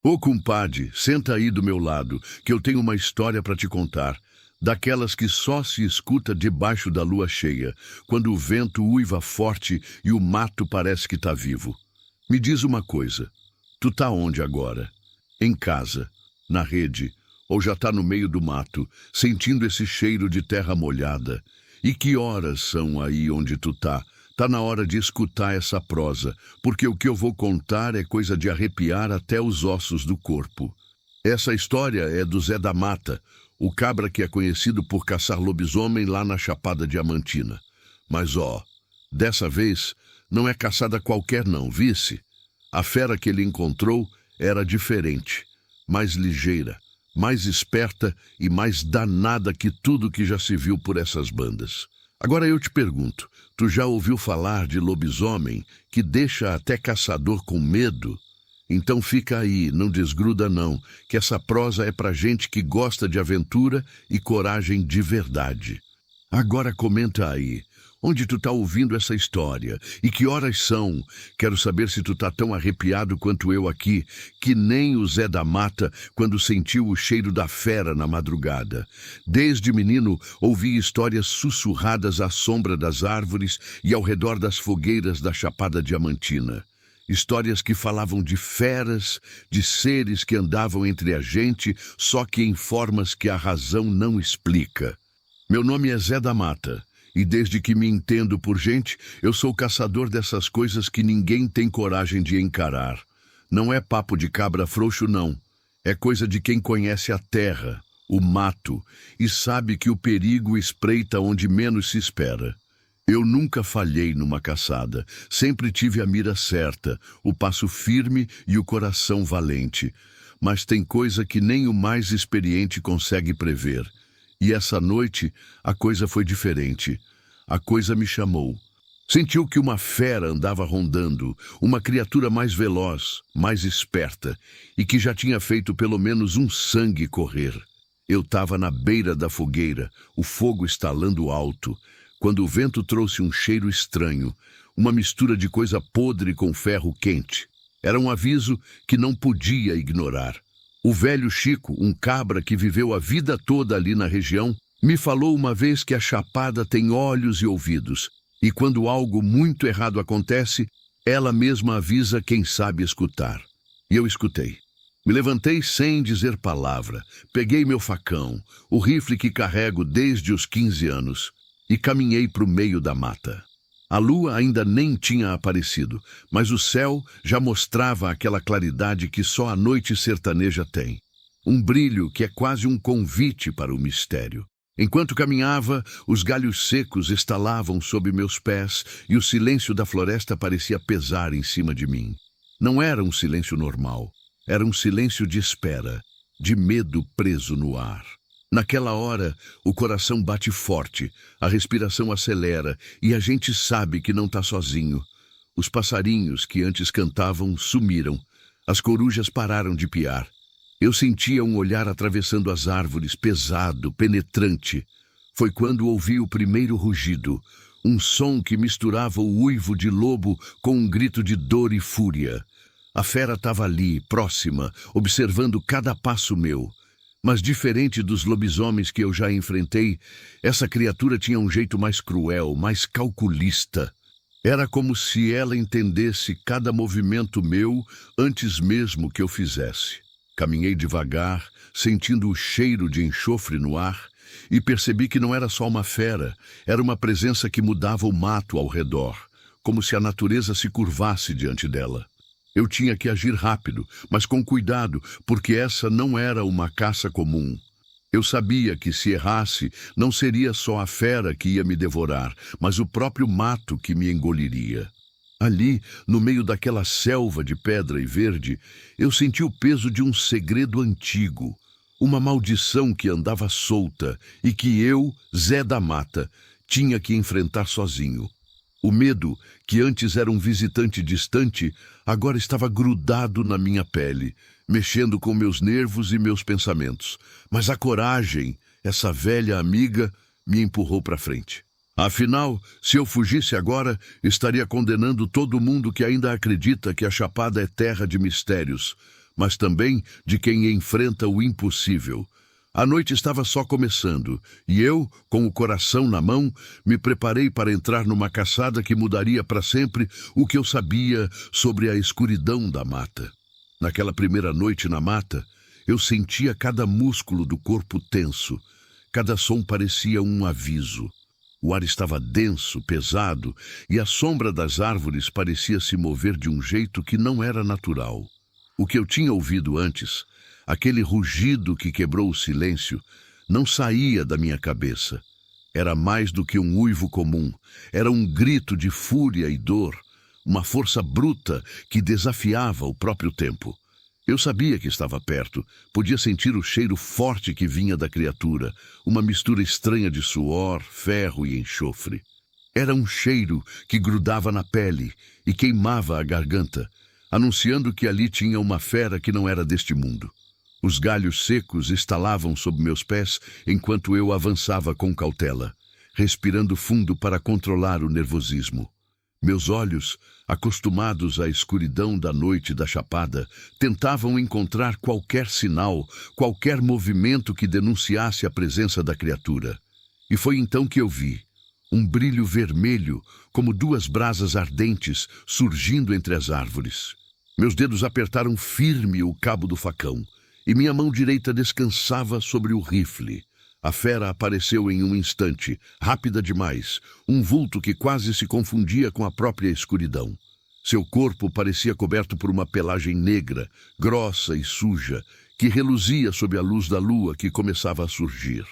Ô compadre, senta aí do meu lado, que eu tenho uma história para te contar. Daquelas que só se escuta debaixo da lua cheia, quando o vento uiva forte e o mato parece que tá vivo. Me diz uma coisa, tu tá onde agora? Em casa, na rede, ou já tá no meio do mato, sentindo esse cheiro de terra molhada? E que horas são aí onde tu tá? Tá na hora de escutar essa prosa, porque o que eu vou contar é coisa de arrepiar até os ossos do corpo. Essa história é do Zé da Mata, o cabra que é conhecido por caçar lobisomem lá na Chapada Diamantina. Mas dessa vez não é caçada qualquer não, vice? A fera que ele encontrou era diferente, mais ligeira, mais esperta e mais danada que tudo que já se viu por essas bandas. Agora eu te pergunto, tu já ouviu falar de lobisomem que deixa até caçador com medo? Então fica aí, não desgruda não, que essa prosa é pra gente que gosta de aventura e coragem de verdade. Agora comenta aí, onde tu tá ouvindo essa história e que horas são? Quero saber se tu tá tão arrepiado quanto eu aqui, que nem o Zé da Mata quando sentiu o cheiro da fera na madrugada. Desde menino ouvi histórias sussurradas à sombra das árvores e ao redor das fogueiras da Chapada Diamantina. Histórias que falavam de feras, de seres que andavam entre a gente, só que em formas que a razão não explica. Meu nome é Zé da Mata, e desde que me entendo por gente, eu sou caçador dessas coisas que ninguém tem coragem de encarar. Não é papo de cabra frouxo, não. É coisa de quem conhece a terra, o mato, e sabe que o perigo espreita onde menos se espera. Eu nunca falhei numa caçada, sempre tive a mira certa, o passo firme e o coração valente. Mas tem coisa que nem o mais experiente consegue prever. E essa noite a coisa foi diferente. A coisa me chamou. Sentiu que uma fera andava rondando, uma criatura mais veloz, mais esperta, e que já tinha feito pelo menos um sangue correr. Eu estava na beira da fogueira, o fogo estalando alto, quando o vento trouxe um cheiro estranho, uma mistura de coisa podre com ferro quente. Era um aviso que não podia ignorar. O velho Chico, um cabra que viveu a vida toda ali na região, me falou uma vez que a Chapada tem olhos e ouvidos, e quando algo muito errado acontece, ela mesma avisa quem sabe escutar. E eu escutei. Me levantei sem dizer palavra, peguei meu facão, o rifle que carrego desde os 15 anos, e caminhei para o meio da mata. A lua ainda nem tinha aparecido, mas o céu já mostrava aquela claridade que só a noite sertaneja tem. Um brilho que é quase um convite para o mistério. Enquanto caminhava, os galhos secos estalavam sob meus pés e o silêncio da floresta parecia pesar em cima de mim. Não era um silêncio normal, era um silêncio de espera, de medo preso no ar. Naquela hora, o coração bate forte, a respiração acelera e a gente sabe que não está sozinho. Os passarinhos que antes cantavam sumiram. As corujas pararam de piar. Eu sentia um olhar atravessando as árvores, pesado, penetrante. Foi quando ouvi o primeiro rugido, um som que misturava o uivo de lobo com um grito de dor e fúria. A fera estava ali, próxima, observando cada passo meu. Mas diferente dos lobisomens que eu já enfrentei, essa criatura tinha um jeito mais cruel, mais calculista. Era como se ela entendesse cada movimento meu antes mesmo que eu fizesse. Caminhei devagar, sentindo o cheiro de enxofre no ar, e percebi que não era só uma fera, era uma presença que mudava o mato ao redor, como se a natureza se curvasse diante dela. Eu tinha que agir rápido, mas com cuidado, porque essa não era uma caça comum. Eu sabia que se errasse, não seria só a fera que ia me devorar, mas o próprio mato que me engoliria. Ali, no meio daquela selva de pedra e verde, eu senti o peso de um segredo antigo, uma maldição que andava solta e que eu, Zé da Mata, tinha que enfrentar sozinho. O medo, que antes era um visitante distante, agora estava grudado na minha pele, mexendo com meus nervos e meus pensamentos. Mas a coragem, essa velha amiga, me empurrou para frente. Afinal, se eu fugisse agora, estaria condenando todo mundo que ainda acredita que a Chapada é terra de mistérios. mas também de quem enfrenta o impossível. A noite estava só começando, e eu, com o coração na mão, me preparei para entrar numa caçada que mudaria para sempre o que eu sabia sobre a escuridão da mata. Naquela primeira noite na mata, eu sentia cada músculo do corpo tenso. Cada som parecia um aviso. O ar estava denso, pesado, e a sombra das árvores parecia se mover de um jeito que não era natural. O que eu tinha ouvido antes, aquele rugido que quebrou o silêncio, não saía da minha cabeça. Era mais do que um uivo comum. Era um grito de fúria e dor, uma força bruta que desafiava o próprio tempo. Eu sabia que estava perto, podia sentir o cheiro forte que vinha da criatura, uma mistura estranha de suor, ferro e enxofre. Era um cheiro que grudava na pele e queimava a garganta, anunciando que ali tinha uma fera que não era deste mundo. Os galhos secos estalavam sob meus pés enquanto eu avançava com cautela, respirando fundo para controlar o nervosismo. Meus olhos, acostumados à escuridão da noite da chapada, tentavam encontrar qualquer sinal, qualquer movimento que denunciasse a presença da criatura. E foi então que eu vi um brilho vermelho, como duas brasas ardentes, surgindo entre as árvores. Meus dedos apertaram firme o cabo do facão, e minha mão direita descansava sobre o rifle. A fera apareceu em um instante, rápida demais, um vulto que quase se confundia com a própria escuridão. Seu corpo parecia coberto por uma pelagem negra, grossa e suja, que reluzia sob a luz da lua que começava a surgir.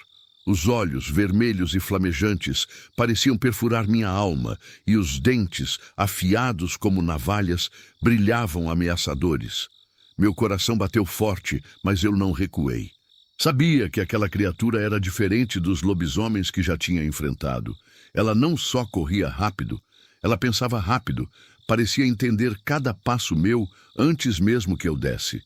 Os olhos, vermelhos e flamejantes, pareciam perfurar minha alma, e os dentes, afiados como navalhas, brilhavam ameaçadores. Meu coração bateu forte, mas eu não recuei. Sabia que aquela criatura era diferente dos lobisomens que já tinha enfrentado. Ela não só corria rápido, ela pensava rápido, parecia entender cada passo meu antes mesmo que eu desse.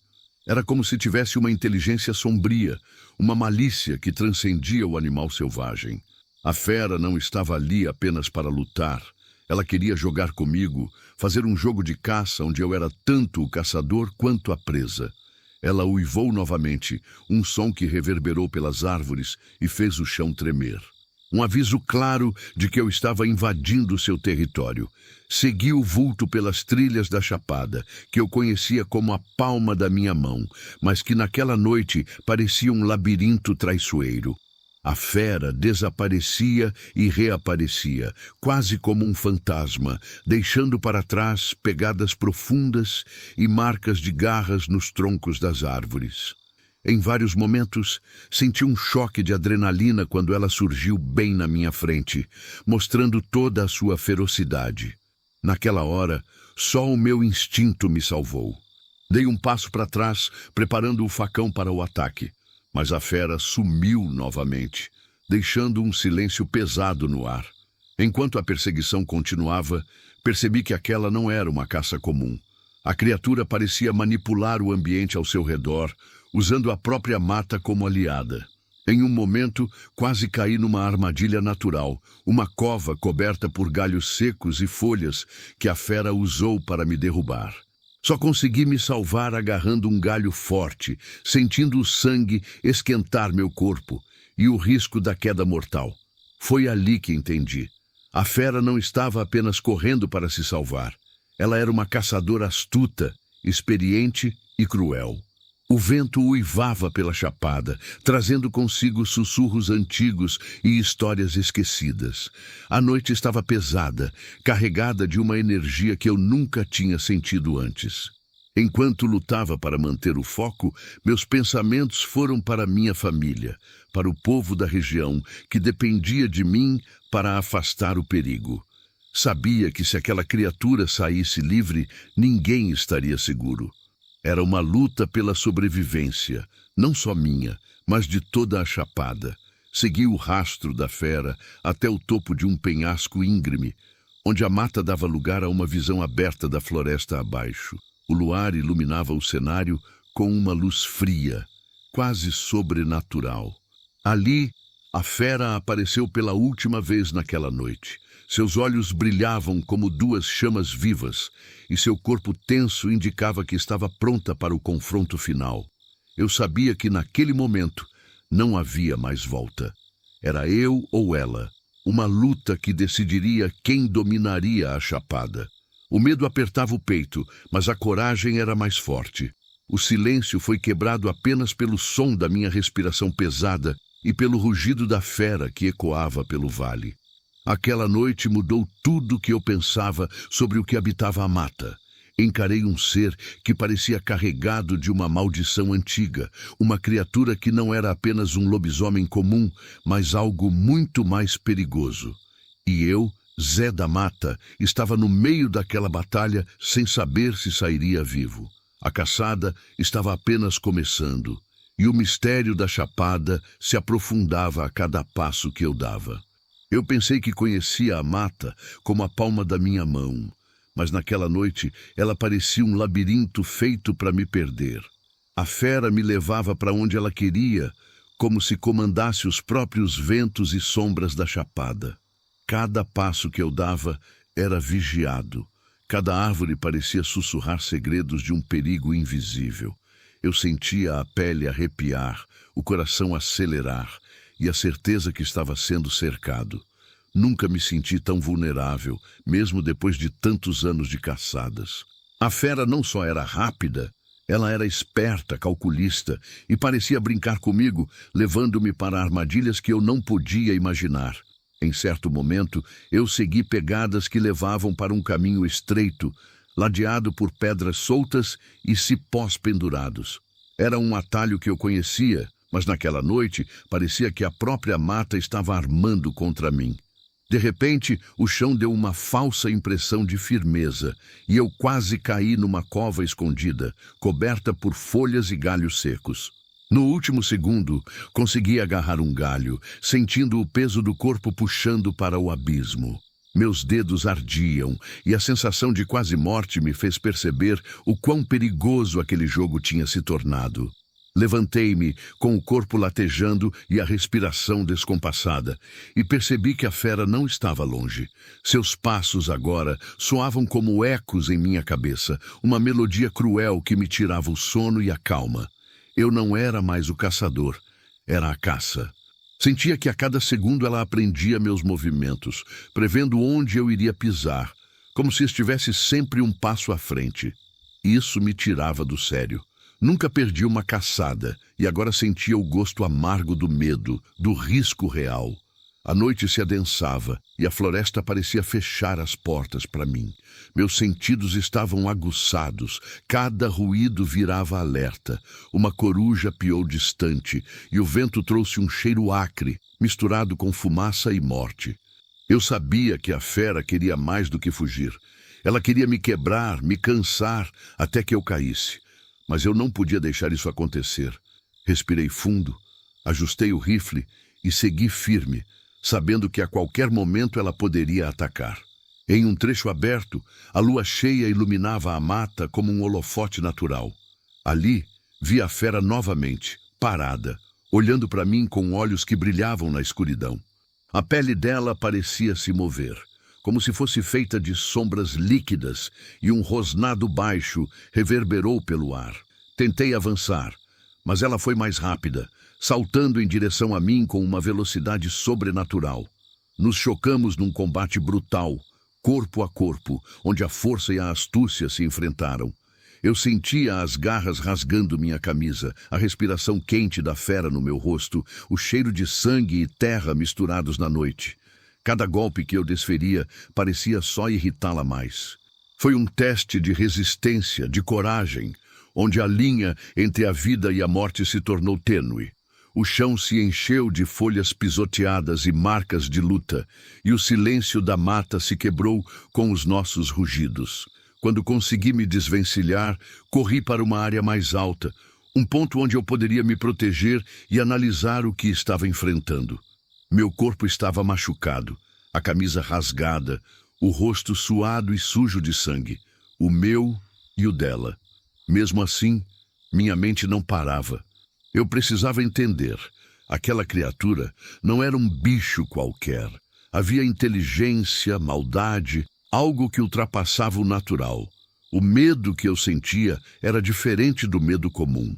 Era como se tivesse uma inteligência sombria, uma malícia que transcendia o animal selvagem. A fera não estava ali apenas para lutar. Ela queria jogar comigo, fazer um jogo de caça onde eu era tanto o caçador quanto a presa. Ela uivou novamente, um som que reverberou pelas árvores e fez o chão tremer. Um aviso claro de que eu estava invadindo seu território. Segui o vulto pelas trilhas da chapada, que eu conhecia como a palma da minha mão, mas que naquela noite parecia um labirinto traiçoeiro. A fera desaparecia e reaparecia, quase como um fantasma, deixando para trás pegadas profundas e marcas de garras nos troncos das árvores. Em vários momentos, senti um choque de adrenalina quando ela surgiu bem na minha frente, mostrando toda a sua ferocidade. Naquela hora, só o meu instinto me salvou. Dei um passo para trás, preparando o facão para o ataque. Mas a fera sumiu novamente, deixando um silêncio pesado no ar. Enquanto a perseguição continuava, percebi que aquela não era uma caça comum. A criatura parecia manipular o ambiente ao seu redor, usando a própria mata como aliada. Em um momento, quase caí numa armadilha natural, uma cova coberta por galhos secos e folhas que a fera usou para me derrubar. Só consegui me salvar agarrando um galho forte, sentindo o sangue esquentar meu corpo e o risco da queda mortal. Foi ali que entendi. A fera não estava apenas correndo para se salvar. Ela era uma caçadora astuta, experiente e cruel. O vento uivava pela chapada, trazendo consigo sussurros antigos e histórias esquecidas. A noite estava pesada, carregada de uma energia que eu nunca tinha sentido antes. Enquanto lutava para manter o foco, meus pensamentos foram para minha família, para o povo da região que dependia de mim para afastar o perigo. Sabia que se aquela criatura saísse livre, ninguém estaria seguro. Era uma luta pela sobrevivência, não só minha, mas de toda a chapada. Segui o rastro da fera até o topo de um penhasco íngreme, onde a mata dava lugar a uma visão aberta da floresta abaixo. O luar iluminava o cenário com uma luz fria, quase sobrenatural. Ali, a fera apareceu pela última vez naquela noite, Seus olhos brilhavam como duas chamas vivas, e seu corpo tenso indicava que estava pronta para o confronto final. Eu sabia que naquele momento não havia mais volta. Era eu ou ela, uma luta que decidiria quem dominaria a chapada. O medo apertava o peito, mas a coragem era mais forte. O silêncio foi quebrado apenas pelo som da minha respiração pesada e pelo rugido da fera que ecoava pelo vale. Aquela noite mudou tudo o que eu pensava sobre o que habitava a mata. Encarei um ser que parecia carregado de uma maldição antiga, uma criatura que não era apenas um lobisomem comum, mas algo muito mais perigoso. E eu, Zé da Mata, estava no meio daquela batalha sem saber se sairia vivo. A caçada estava apenas começando, e o mistério da chapada se aprofundava a cada passo que eu dava. Eu pensei que conhecia a mata como a palma da minha mão, mas naquela noite ela parecia um labirinto feito para me perder. A fera me levava para onde ela queria, como se comandasse os próprios ventos e sombras da chapada. Cada passo que eu dava era vigiado. Cada árvore parecia sussurrar segredos de um perigo invisível. Eu sentia a pele arrepiar, o coração acelerar e a certeza que estava sendo cercado. Nunca me senti tão vulnerável, mesmo depois de tantos anos de caçadas. A fera não só era rápida, ela era esperta, calculista e parecia brincar comigo, levando-me para armadilhas que eu não podia imaginar. Em certo momento, eu segui pegadas que levavam para um caminho estreito, ladeado por pedras soltas e cipós pendurados. Era um atalho que eu conhecia, mas naquela noite parecia que a própria mata estava armando contra mim. De repente, o chão deu uma falsa impressão de firmeza, e eu quase caí numa cova escondida, coberta por folhas e galhos secos. No último segundo, consegui agarrar um galho, sentindo o peso do corpo puxando para o abismo. Meus dedos ardiam, e a sensação de quase morte me fez perceber o quão perigoso aquele jogo tinha se tornado. Levantei-me, com o corpo latejando e a respiração descompassada, e percebi que a fera não estava longe. Seus passos agora soavam como ecos em minha cabeça, uma melodia cruel que me tirava o sono e a calma. Eu não era mais o caçador, era a caça. Sentia que a cada segundo ela aprendia meus movimentos, prevendo onde eu iria pisar, como se estivesse sempre um passo à frente. Isso me tirava do sério. Nunca perdi uma caçada e agora sentia o gosto amargo do medo, do risco real. A noite se adensava e a floresta parecia fechar as portas para mim. Meus sentidos estavam aguçados, cada ruído virava alerta. Uma coruja piou distante e o vento trouxe um cheiro acre, misturado com fumaça e morte. Eu sabia que a fera queria mais do que fugir. Ela queria me quebrar, me cansar, até que eu caísse. Mas eu não podia deixar isso acontecer. Respirei fundo, ajustei o rifle e segui firme, sabendo que a qualquer momento ela poderia atacar. Em um trecho aberto, a lua cheia iluminava a mata como um holofote natural. Ali, vi a fera novamente, parada, olhando para mim com olhos que brilhavam na escuridão. A pele dela parecia se mover, como se fosse feita de sombras líquidas, e um rosnado baixo reverberou pelo ar. Tentei avançar, mas ela foi mais rápida, saltando em direção a mim com uma velocidade sobrenatural. Nos chocamos num combate brutal, corpo a corpo, onde a força e a astúcia se enfrentaram. Eu sentia as garras rasgando minha camisa, a respiração quente da fera no meu rosto, o cheiro de sangue e terra misturados na noite. Cada golpe que eu desferia parecia só irritá-la mais. Foi um teste de resistência, de coragem, onde a linha entre a vida e a morte se tornou tênue. O chão se encheu de folhas pisoteadas e marcas de luta, e o silêncio da mata se quebrou com os nossos rugidos. Quando consegui me desvencilhar, corri para uma área mais alta, um ponto onde eu poderia me proteger e analisar o que estava enfrentando. Meu corpo estava machucado, a camisa rasgada, o rosto suado e sujo de sangue, o meu e o dela. Mesmo assim, minha mente não parava. Eu precisava entender. Aquela criatura não era um bicho qualquer. Havia inteligência, maldade, algo que ultrapassava o natural. O medo que eu sentia era diferente do medo comum.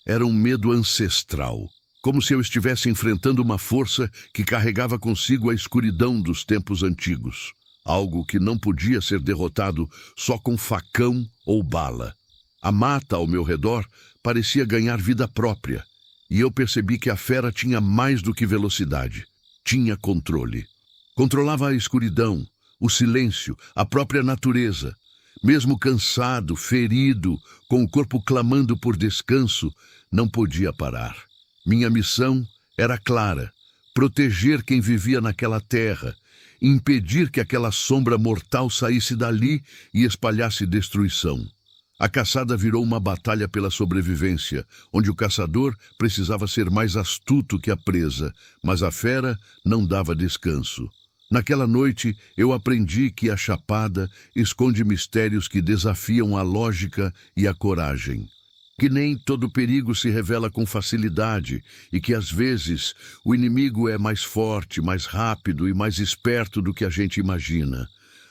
Era um medo ancestral, como se eu estivesse enfrentando uma força que carregava consigo a escuridão dos tempos antigos. Algo que não podia ser derrotado só com facão ou bala. A mata ao meu redor parecia ganhar vida própria, e eu percebi que a fera tinha mais do que velocidade. Tinha controle. Controlava a escuridão, o silêncio, a própria natureza. Mesmo cansado, ferido, com o corpo clamando por descanso, não podia parar. Minha missão era clara: proteger quem vivia naquela terra, impedir que aquela sombra mortal saísse dali e espalhasse destruição. A caçada virou uma batalha pela sobrevivência, onde o caçador precisava ser mais astuto que a presa, mas a fera não dava descanso. Naquela noite, eu aprendi que a chapada esconde mistérios que desafiam a lógica e a coragem. Que nem todo perigo se revela com facilidade e que, às vezes, o inimigo é mais forte, mais rápido e mais esperto do que a gente imagina.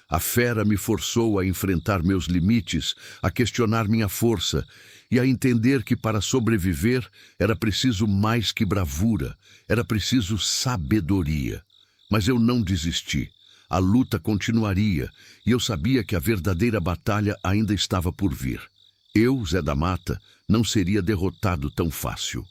A fera me forçou a enfrentar meus limites, a questionar minha força e a entender que para sobreviver era preciso mais que bravura, era preciso sabedoria. Mas eu não desisti. A luta continuaria e eu sabia que a verdadeira batalha ainda estava por vir. Eu, Zé da Mata, não seria derrotado tão fácil.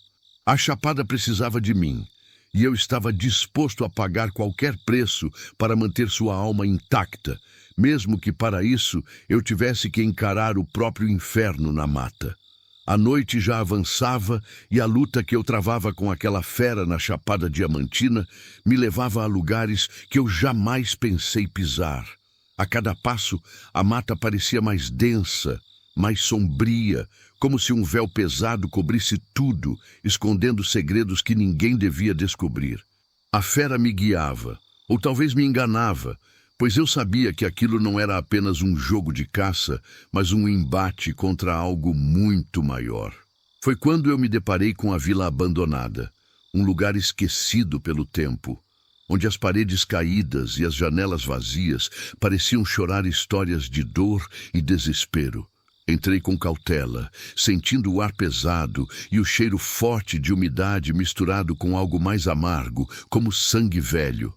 A chapada precisava de mim, e eu estava disposto a pagar qualquer preço para manter sua alma intacta, mesmo que para isso eu tivesse que encarar o próprio inferno na mata. A noite já avançava e a luta que eu travava com aquela fera na Chapada Diamantina me levava a lugares que eu jamais pensei pisar. A cada passo, a mata parecia mais densa, mais sombria, como se um véu pesado cobrisse tudo, escondendo segredos que ninguém devia descobrir. A fera me guiava, ou talvez me enganava, pois eu sabia que aquilo não era apenas um jogo de caça, mas um embate contra algo muito maior. Foi quando eu me deparei com a Vila Abandonada, um lugar esquecido pelo tempo, onde as paredes caídas e as janelas vazias pareciam chorar histórias de dor e desespero. Entrei com cautela, sentindo o ar pesado e o cheiro forte de umidade misturado com algo mais amargo, como sangue velho.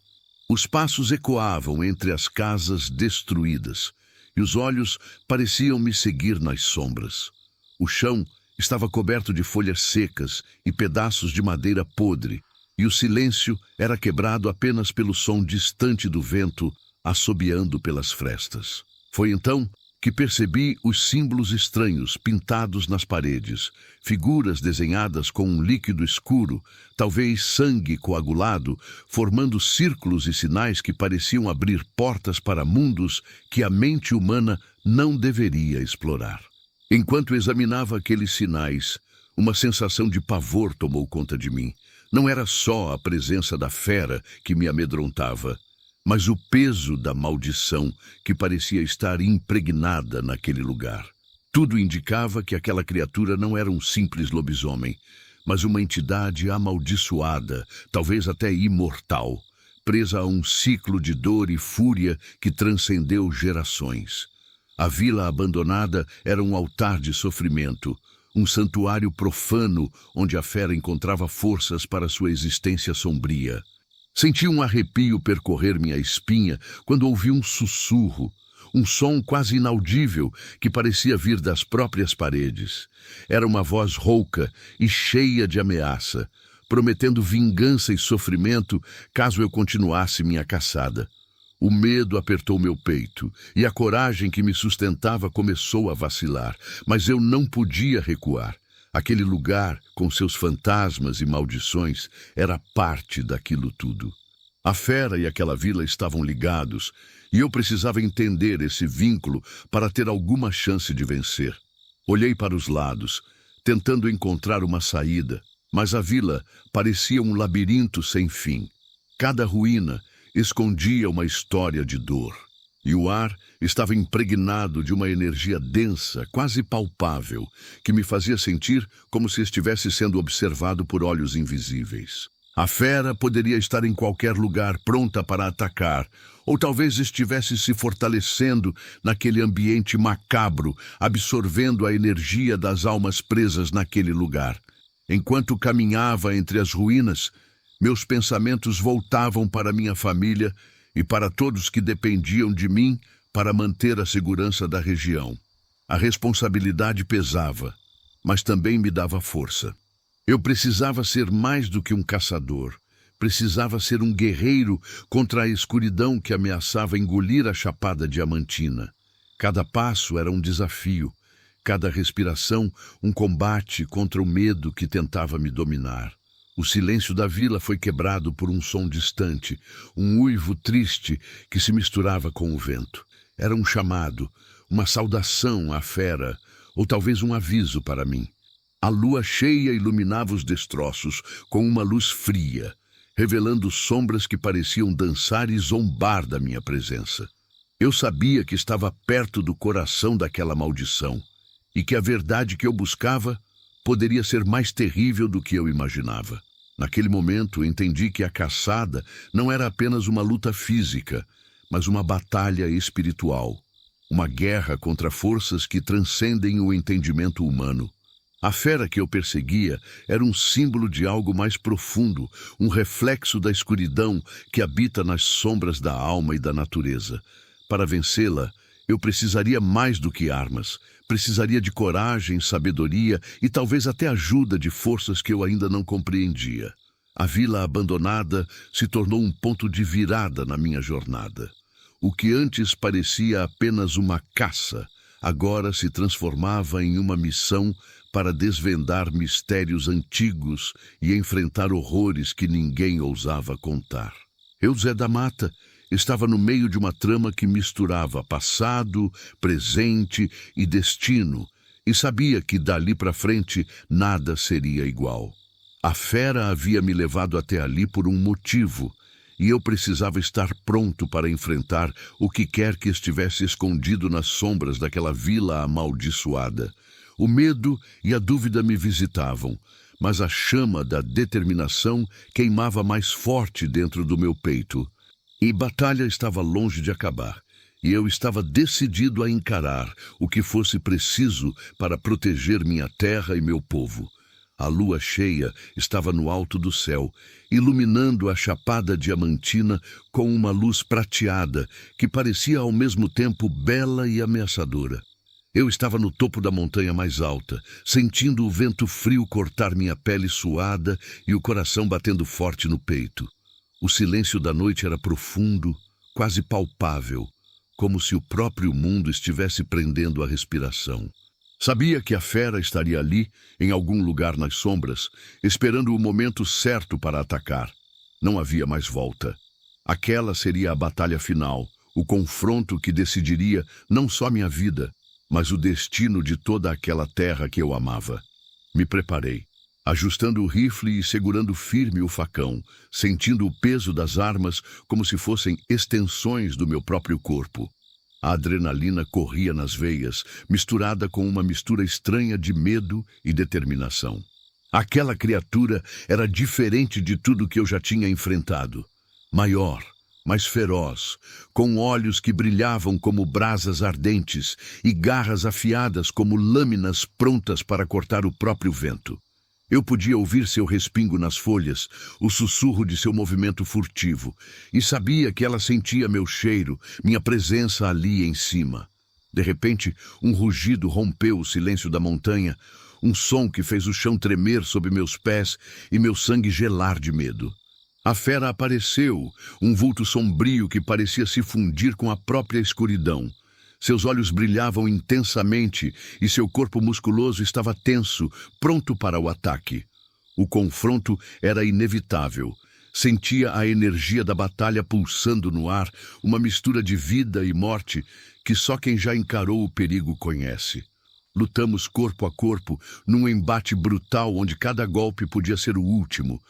Os passos ecoavam entre as casas destruídas, e os olhos pareciam me seguir nas sombras. O chão estava coberto de folhas secas e pedaços de madeira podre, e o silêncio era quebrado apenas pelo som distante do vento assobiando pelas frestas. Foi então que percebi os símbolos estranhos pintados nas paredes, figuras desenhadas com um líquido escuro, talvez sangue coagulado, formando círculos e sinais que pareciam abrir portas para mundos que a mente humana não deveria explorar. Enquanto examinava aqueles sinais, uma sensação de pavor tomou conta de mim. Não era só a presença da fera que me amedrontava, mas o peso da maldição que parecia estar impregnada naquele lugar. Tudo indicava que aquela criatura não era um simples lobisomem, mas uma entidade amaldiçoada, talvez até imortal, presa a um ciclo de dor e fúria que transcendeu gerações. A Vila Abandonada era um altar de sofrimento, um santuário profano onde a fera encontrava forças para sua existência sombria. Senti um arrepio percorrer minha espinha quando ouvi um sussurro, um som quase inaudível que parecia vir das próprias paredes. Era uma voz rouca e cheia de ameaça, prometendo vingança e sofrimento caso eu continuasse minha caçada. O medo apertou meu peito e a coragem que me sustentava começou a vacilar, mas eu não podia recuar. Aquele lugar, com seus fantasmas e maldições, era parte daquilo tudo. A fera e aquela vila estavam ligados, e eu precisava entender esse vínculo para ter alguma chance de vencer. Olhei para os lados, tentando encontrar uma saída, mas a vila parecia um labirinto sem fim. Cada ruína escondia uma história de dor, e o ar estava impregnado de uma energia densa, quase palpável, que me fazia sentir como se estivesse sendo observado por olhos invisíveis. A fera poderia estar em qualquer lugar pronta para atacar, ou talvez estivesse se fortalecendo naquele ambiente macabro, absorvendo a energia das almas presas naquele lugar. Enquanto caminhava entre as ruínas, meus pensamentos voltavam para minha família e para todos que dependiam de mim para manter a segurança da região. A responsabilidade pesava, mas também me dava força. Eu precisava ser mais do que um caçador. Precisava ser um guerreiro contra a escuridão que ameaçava engolir a Chapada Diamantina. Cada passo era um desafio, cada respiração um combate contra o medo que tentava me dominar. O silêncio da vila foi quebrado por um som distante, um uivo triste que se misturava com o vento. Era um chamado, uma saudação à fera, ou talvez um aviso para mim. A lua cheia iluminava os destroços com uma luz fria, revelando sombras que pareciam dançar e zombar da minha presença. Eu sabia que estava perto do coração daquela maldição, e que a verdade que eu buscava poderia ser mais terrível do que eu imaginava. Naquele momento, entendi que a caçada não era apenas uma luta física, mas uma batalha espiritual, uma guerra contra forças que transcendem o entendimento humano. A fera que eu perseguia era um símbolo de algo mais profundo, um reflexo da escuridão que habita nas sombras da alma e da natureza. Para vencê-la, eu precisaria mais do que armas. Precisaria de coragem, sabedoria e talvez até ajuda de forças que eu ainda não compreendia. A vila abandonada se tornou um ponto de virada na minha jornada. O que antes parecia apenas uma caça, agora se transformava em uma missão para desvendar mistérios antigos e enfrentar horrores que ninguém ousava contar. Eu, Zé da Mata, estava no meio de uma trama que misturava passado, presente e destino, e sabia que dali para frente nada seria igual. A fera havia me levado até ali por um motivo, e eu precisava estar pronto para enfrentar o que quer que estivesse escondido nas sombras daquela vila amaldiçoada. O medo e a dúvida me visitavam, mas a chama da determinação queimava mais forte dentro do meu peito. E batalha estava longe de acabar, e eu estava decidido a encarar o que fosse preciso para proteger minha terra e meu povo. A lua cheia estava no alto do céu, iluminando a Chapada Diamantina com uma luz prateada que parecia ao mesmo tempo bela e ameaçadora. Eu estava no topo da montanha mais alta, sentindo o vento frio cortar minha pele suada e o coração batendo forte no peito. O silêncio da noite era profundo, quase palpável, como se o próprio mundo estivesse prendendo a respiração. Sabia que a fera estaria ali, em algum lugar nas sombras, esperando o momento certo para atacar. Não havia mais volta. Aquela seria a batalha final, o confronto que decidiria não só minha vida, mas o destino de toda aquela terra que eu amava. Me preparei, ajustando o rifle e segurando firme o facão, sentindo o peso das armas como se fossem extensões do meu próprio corpo. A adrenalina corria nas veias, misturada com uma mistura estranha de medo e determinação. Aquela criatura era diferente de tudo que eu já tinha enfrentado. Maior, mais feroz, com olhos que brilhavam como brasas ardentes e garras afiadas como lâminas prontas para cortar o próprio vento. Eu podia ouvir seu respingo nas folhas, o sussurro de seu movimento furtivo, e sabia que ela sentia meu cheiro, minha presença ali em cima. De repente, um rugido rompeu o silêncio da montanha, um som que fez o chão tremer sob meus pés e meu sangue gelar de medo. A fera apareceu, um vulto sombrio que parecia se fundir com a própria escuridão. Seus olhos brilhavam intensamente e seu corpo musculoso estava tenso, pronto para o ataque. O confronto era inevitável. Sentia a energia da batalha pulsando no ar, uma mistura de vida e morte que só quem já encarou o perigo conhece. Lutamos corpo a corpo, num embate brutal onde cada golpe podia ser o último.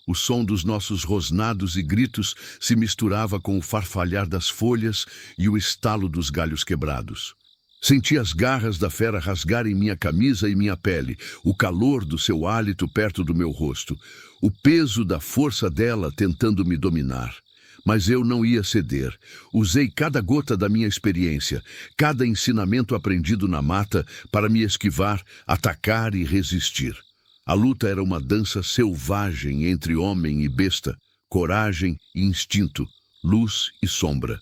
O som dos nossos rosnados e gritos se misturava com o farfalhar das folhas e o estalo dos galhos quebrados. Senti as garras da fera rasgarem minha camisa e minha pele, o calor do seu hálito perto do meu rosto, o peso da força dela tentando me dominar. Mas eu não ia ceder. Usei cada gota da minha experiência, cada ensinamento aprendido na mata para me esquivar, atacar e resistir. A luta era uma dança selvagem entre homem e besta, coragem e instinto, luz e sombra.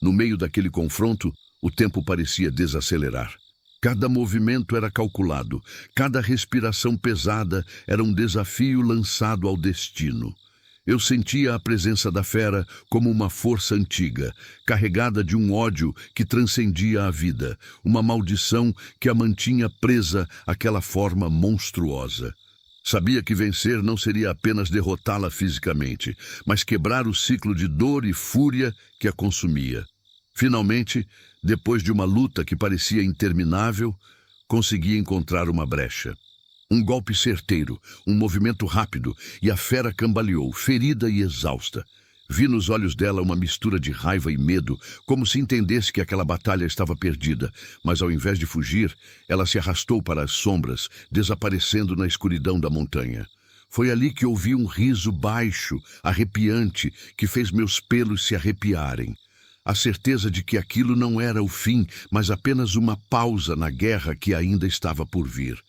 No meio daquele confronto, o tempo parecia desacelerar. Cada movimento era calculado, cada respiração pesada era um desafio lançado ao destino. Eu sentia a presença da fera como uma força antiga, carregada de um ódio que transcendia a vida, uma maldição que a mantinha presa àquela forma monstruosa. Sabia que vencer não seria apenas derrotá-la fisicamente, mas quebrar o ciclo de dor e fúria que a consumia. Finalmente, depois de uma luta que parecia interminável, consegui encontrar uma brecha. Um golpe certeiro, um movimento rápido, e a fera cambaleou, ferida e exausta. Vi nos olhos dela uma mistura de raiva e medo, como se entendesse que aquela batalha estava perdida, mas ao invés de fugir, ela se arrastou para as sombras, desaparecendo na escuridão da montanha. Foi ali que ouvi um riso baixo, arrepiante, que fez meus pelos se arrepiarem. A certeza de que aquilo não era o fim, mas apenas uma pausa na guerra que ainda estava por vir.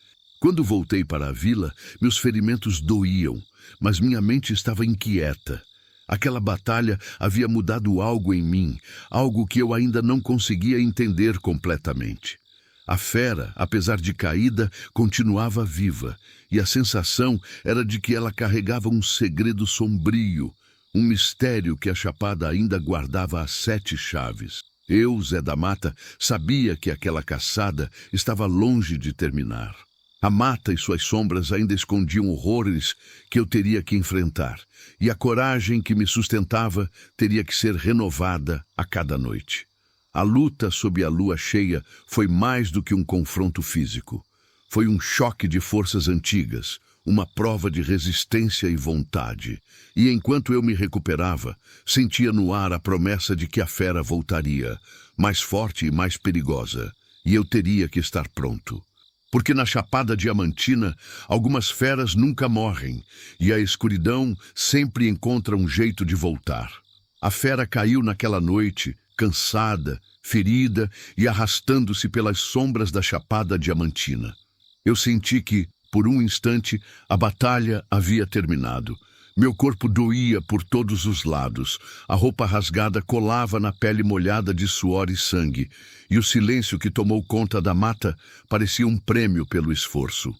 Quando voltei para a vila, meus ferimentos doíam, mas minha mente estava inquieta. Aquela batalha havia mudado algo em mim, algo que eu ainda não conseguia entender completamente. A fera, apesar de caída, continuava viva, e a sensação era de que ela carregava um segredo sombrio, um mistério que a Chapada ainda guardava às 7 chaves. Eu, Zé da Mata, sabia que aquela caçada estava longe de terminar. A mata e suas sombras ainda escondiam horrores que eu teria que enfrentar, e a coragem que me sustentava teria que ser renovada a cada noite. A luta sob a lua cheia foi mais do que um confronto físico. Foi um choque de forças antigas, uma prova de resistência e vontade. E enquanto eu me recuperava, sentia no ar a promessa de que a fera voltaria, mais forte e mais perigosa, e eu teria que estar pronto. Porque na Chapada Diamantina, algumas feras nunca morrem, e a escuridão sempre encontra um jeito de voltar. A fera caiu naquela noite, cansada, ferida e arrastando-se pelas sombras da Chapada Diamantina. Eu senti que, por um instante, a batalha havia terminado. Meu corpo doía por todos os lados, a roupa rasgada colava na pele molhada de suor e sangue, e o silêncio que tomou conta da mata parecia um prêmio pelo esforço.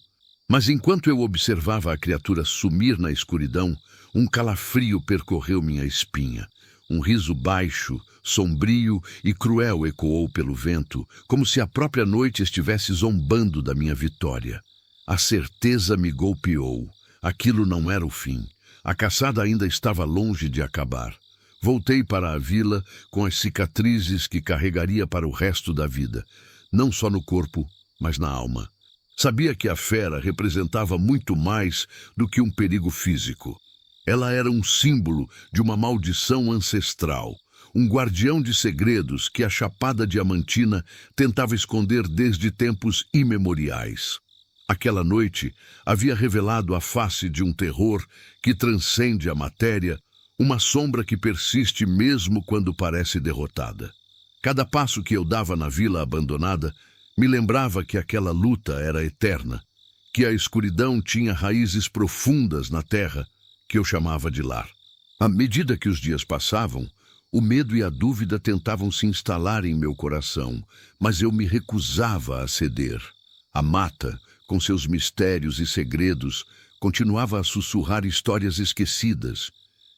Mas enquanto eu observava a criatura sumir na escuridão, um calafrio percorreu minha espinha. Um riso baixo, sombrio e cruel ecoou pelo vento, como se a própria noite estivesse zombando da minha vitória. A certeza me golpeou. Aquilo não era o fim. A caçada ainda estava longe de acabar. Voltei para a vila com as cicatrizes que carregaria para o resto da vida, não só no corpo, mas na alma. Sabia que a fera representava muito mais do que um perigo físico. Ela era um símbolo de uma maldição ancestral, um guardião de segredos que a Chapada Diamantina tentava esconder desde tempos imemoriais. Aquela noite havia revelado a face de um terror que transcende a matéria, uma sombra que persiste mesmo quando parece derrotada. Cada passo que eu dava na vila abandonada me lembrava que aquela luta era eterna, que a escuridão tinha raízes profundas na terra que eu chamava de lar. À medida que os dias passavam, o medo e a dúvida tentavam se instalar em meu coração, mas eu me recusava a ceder. A mata, com seus mistérios e segredos, continuava a sussurrar histórias esquecidas,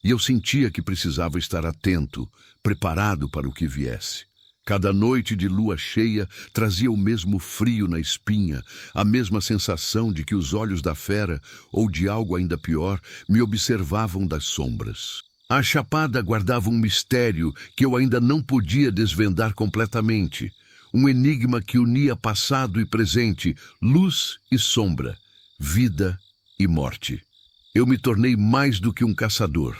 e eu sentia que precisava estar atento, preparado para o que viesse. Cada noite de lua cheia trazia o mesmo frio na espinha, a mesma sensação de que os olhos da fera, ou de algo ainda pior, me observavam das sombras. A Chapada guardava um mistério que eu ainda não podia desvendar completamente, um enigma que unia passado e presente, luz e sombra, vida e morte. Eu me tornei mais do que um caçador.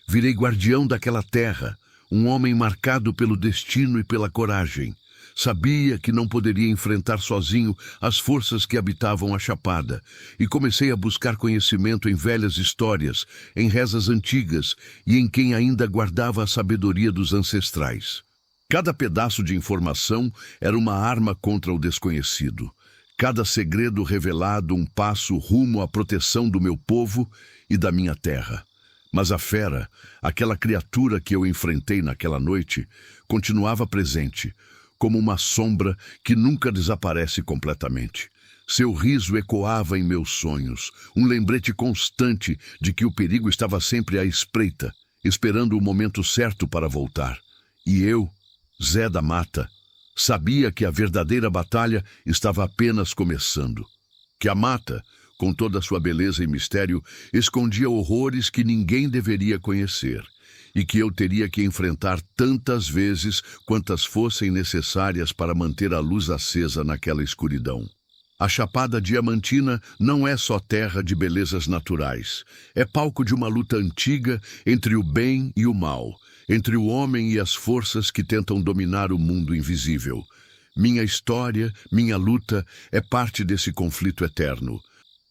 Virei guardião daquela terra, um homem marcado pelo destino e pela coragem. Sabia que não poderia enfrentar sozinho as forças que habitavam a Chapada, e comecei a buscar conhecimento em velhas histórias, em rezas antigas e em quem ainda guardava a sabedoria dos ancestrais. Cada pedaço de informação era uma arma contra o desconhecido. Cada segredo revelado um passo rumo à proteção do meu povo e da minha terra. Mas a fera, aquela criatura que eu enfrentei naquela noite, continuava presente, como uma sombra que nunca desaparece completamente. Seu riso ecoava em meus sonhos, um lembrete constante de que o perigo estava sempre à espreita, esperando o momento certo para voltar. E eu, Zé da Mata, sabia que a verdadeira batalha estava apenas começando. Que a mata, com toda a sua beleza e mistério, escondia horrores que ninguém deveria conhecer, e que eu teria que enfrentar tantas vezes quantas fossem necessárias para manter a luz acesa naquela escuridão. A Chapada Diamantina não é só terra de belezas naturais, é palco de uma luta antiga entre o bem e o mal, entre o homem e as forças que tentam dominar o mundo invisível. Minha história, minha luta, é parte desse conflito eterno.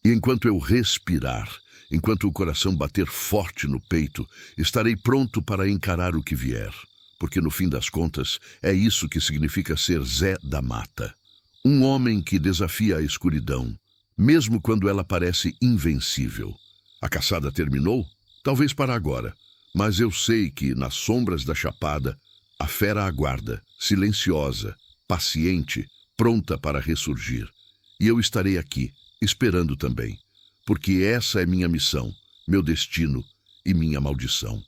E enquanto eu respirar, enquanto o coração bater forte no peito, estarei pronto para encarar o que vier. Porque no fim das contas, é isso que significa ser Zé da Mata. Um homem que desafia a escuridão, mesmo quando ela parece invencível. A caçada terminou? Talvez para agora. Mas eu sei que, nas sombras da Chapada, a fera aguarda, silenciosa, paciente, pronta para ressurgir. E eu estarei aqui, esperando também, porque essa é minha missão, meu destino e minha maldição.